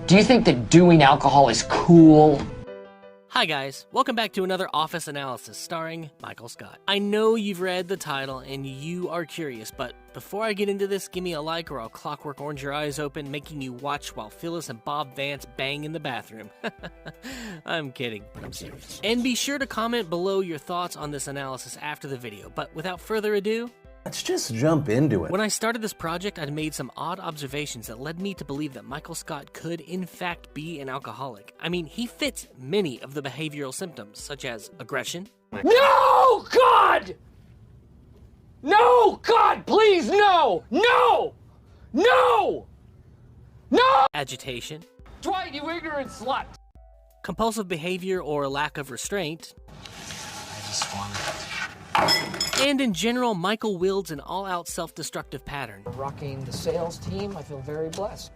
Do you think that doing alcohol is cool? Hi guys, welcome back to another Office Analysis starring Michael Scott. I know you've read the title and you are curious, but before I get into this, give me a like or I'll clockwork orange your eyes open, making you watch while Phyllis and Bob Vance bang in the bathroom. I'm kidding, but I'm serious. And be sure to comment below your thoughts on this analysis after the video, but without further ado, let's just jump into it. When I started this project, I'd made some odd observations that led me to believe that Michael Scott could, in fact, be an alcoholic. I mean, he fits many of the behavioral symptoms, such as aggression. No, God! No, God, please, no! No! No! No! Agitation. Dwight, you ignorant slut! Compulsive behavior or lack of restraint. I just wanted And in general, Michael wields an all-out self-destructive pattern. Rocking the sales team, I feel very blessed.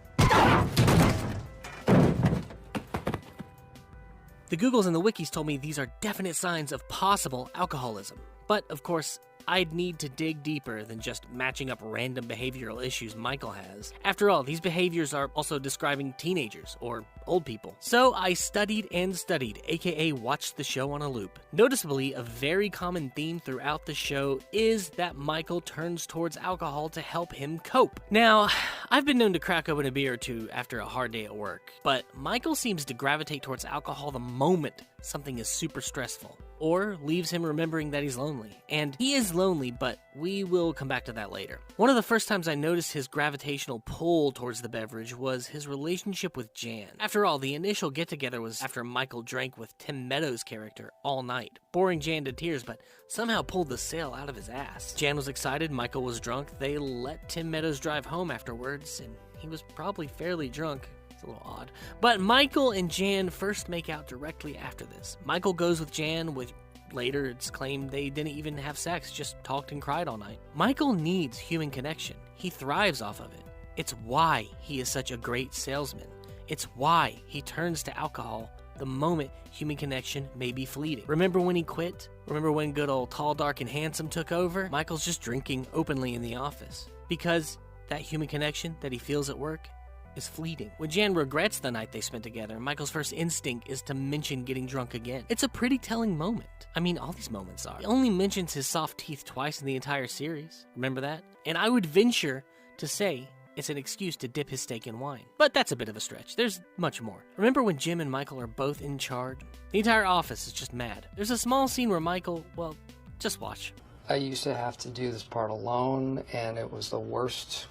The Googles and the Wikis told me these are definite signs of possible alcoholism. But, of course, I'd need to dig deeper than just matching up random behavioral issues Michael has. After all, these behaviors are also describing teenagers or old people. So I studied and studied, aka watched the show on a loop. Noticeably, a very common theme throughout the show is that Michael turns towards alcohol to help him cope. Now, I've been known to crack open a beer or two after a hard day at work, but Michael seems to gravitate towards alcohol the moment something is super stressful, or leaves him remembering that he's lonely. And he is lonely, but we will come back to that later. One of the first times I noticed his gravitational pull towards the beverage was his relationship with Jan. After all, the initial get-together was after Michael drank with Tim Meadows' character all night, boring Jan to tears, but somehow pulled the sail out of his ass. Jan was excited, Michael was drunk, they let Tim Meadows drive home afterwards, and he was probably fairly drunk. It's a little odd. But Michael and Jan first make out directly after this. Michael goes with Jan, with later it's claimed they didn't even have sex, just talked and cried all night. Michael needs human connection. He thrives off of it. It's why he is such a great salesman. It's why he turns to alcohol the moment human connection may be fleeting. Remember when he quit? Remember when good old tall, dark, and handsome took over? Michael's just drinking openly in the office because that human connection that he feels at work is fleeting. When Jan regrets the night they spent together, Michael's first instinct is to mention getting drunk again. It's a pretty telling moment. I mean, all these moments are. He only mentions his soft teeth twice in the entire series. Remember that? And I would venture to say it's an excuse to dip his steak in wine. But that's a bit of a stretch. There's much more. Remember when Jim and Michael are both in charge? The entire office is just mad. There's a small scene where Michael, well, just watch. I used to have to do this part alone, and it was the worst.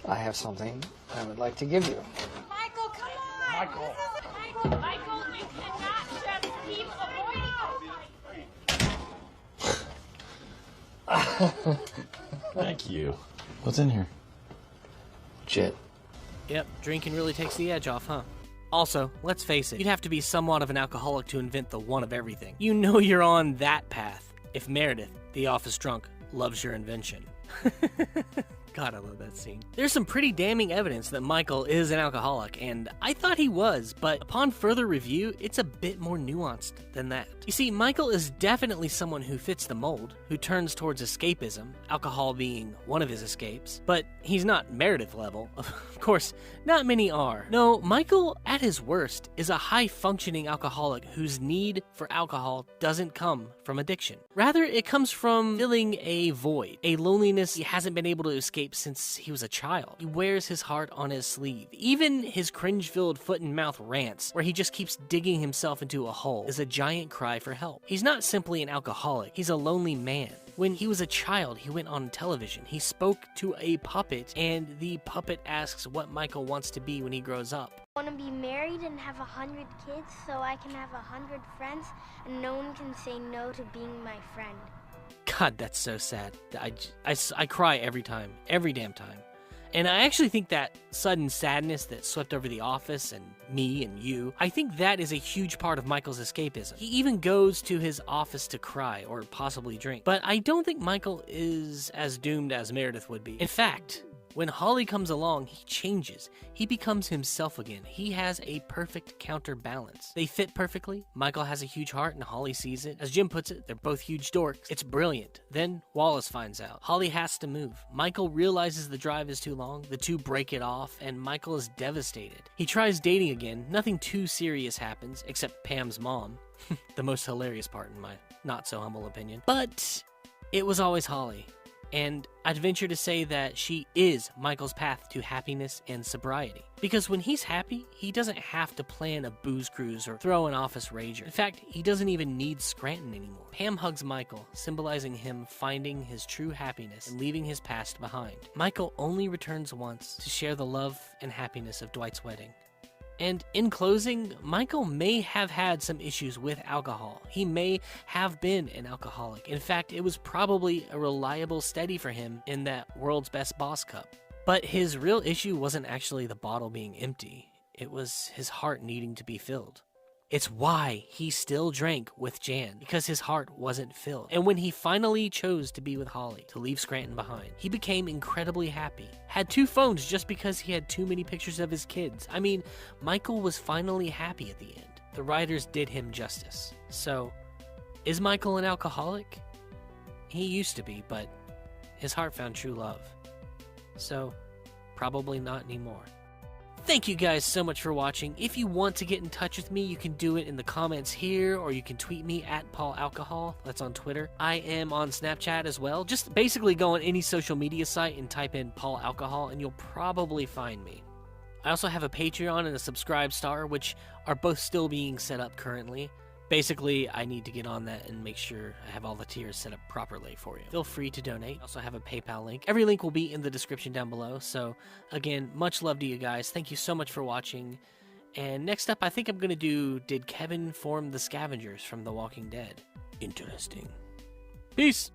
I have something I would like to give you. Michael, come on! Michael. Michael, you cannot just keep avoiding Thank you. What's in here? Shit. Yep, drinking really takes the edge off, huh? Also, let's face it, you'd have to be somewhat of an alcoholic to invent the one of everything. You know you're on that path if Meredith, the office drunk, loves your invention. God, I love that scene. There's some pretty damning evidence that Michael is an alcoholic, and I thought he was, but upon further review, it's a bit more nuanced than that. You see, Michael is definitely someone who fits the mold, who turns towards escapism, alcohol being one of his escapes, but he's not Meredith level. Of course, not many are. No, Michael, at his worst, is a high-functioning alcoholic whose need for alcohol doesn't come from addiction. Rather, it comes from filling a void, a loneliness he hasn't been able to escape since he was a child. He wears his heart on his sleeve. Even his cringe-filled foot-and-mouth rants, where he just keeps digging himself into a hole, is a giant cry for help. He's not simply an alcoholic, he's a lonely man. When he was a child, he went on television. He spoke to a puppet, and the puppet asks what Michael wants to be when he grows up. I want to be married and have 100 kids so I can have 100 friends and no one can say no to being my friend. God, that's so sad. I cry every time, every damn time. And I actually think that sudden sadness that swept over the office and me and you, I think that is a huge part of Michael's escapism. He even goes to his office to cry or possibly drink. But I don't think Michael is as doomed as Meredith would be. In fact, When Holly comes along, he changes. He becomes himself again. He has a perfect counterbalance. They fit perfectly. Michael has a huge heart and Holly sees it. As Jim puts it, they're both huge dorks. It's brilliant. Then Wallace finds out. Holly has to move. Michael realizes the drive is too long. The two break it off and Michael is devastated. He tries dating again. Nothing too serious happens except Pam's mom. The most hilarious part in my not so humble opinion. But it was always Holly. And I'd venture to say that she is Michael's path to happiness and sobriety. Because when he's happy, he doesn't have to plan a booze cruise or throw an office rager. In fact, he doesn't even need Scranton anymore. Pam hugs Michael, symbolizing him finding his true happiness and leaving his past behind. Michael only returns once to share the love and happiness of Dwight's wedding. And in closing, Michael may have had some issues with alcohol. He may have been an alcoholic. In fact, it was probably a reliable steady for him in that World's Best Boss Cup. But his real issue wasn't actually the bottle being empty. It was his heart needing to be filled. It's why he still drank with Jan, because his heart wasn't filled. And when he finally chose to be with Holly, to leave Scranton behind, he became incredibly happy. Had 2 phones just because he had too many pictures of his kids. I mean, Michael was finally happy at the end. The writers did him justice. So, is Michael an alcoholic? He used to be, but his heart found true love. So, probably not anymore. Thank you guys so much for watching. If you want to get in touch with me, you can do it in the comments here, or you can tweet me at PaulAlcohol. That's on Twitter. I am on Snapchat as well. Just basically go on any social media site and type in Paul Alcohol, and you'll probably find me. I also have a Patreon and a Subscribe Star, which are both still being set up currently. Basically, I need to get on that and make sure I have all the tiers set up properly for you. Feel free to donate. I also have a PayPal link. Every link will be in the description down below. So, again, much love to you guys. Thank you so much for watching. And next up, I think I'm going to do Did Kevin Form the Scavengers from The Walking Dead? Interesting. Peace!